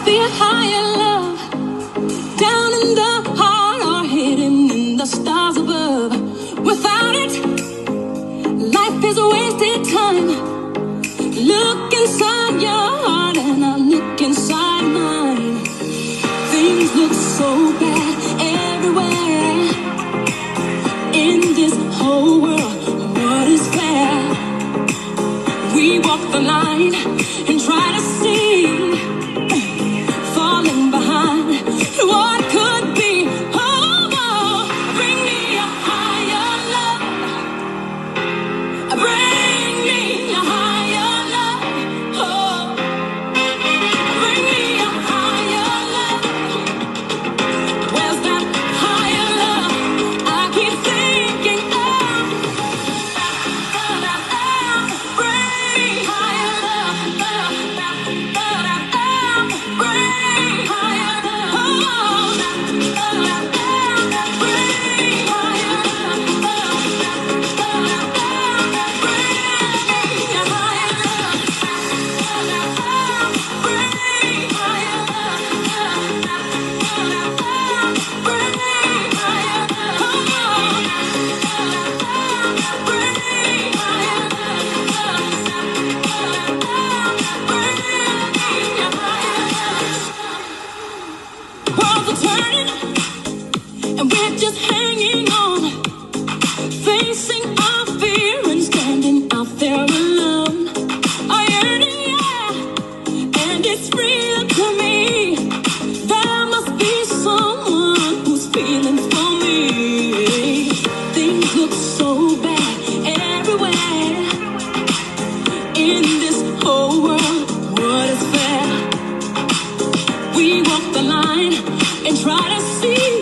be a higher love down in the heart or hidden in the stars above. Without it, life is a wasted time. Look inside your heart and I look inside mine. Things look so bad everywhere in this whole world. What is fair? We walk the line and try to see, falling behind what could be. Oh, oh, bring me a higher love. Bring me a higher love. Oh, bring me a higher love. Where's that higher love? I keep thinking of. Bring me higher love. Worlds are turning, and we're just hanging on, facing our fear and standing out there alone. I yearning, yeah, and it's real to me. There must be someone who's feeling for me. Things look so bad everywhere in this whole world. What is fair? We walk the line and try to see.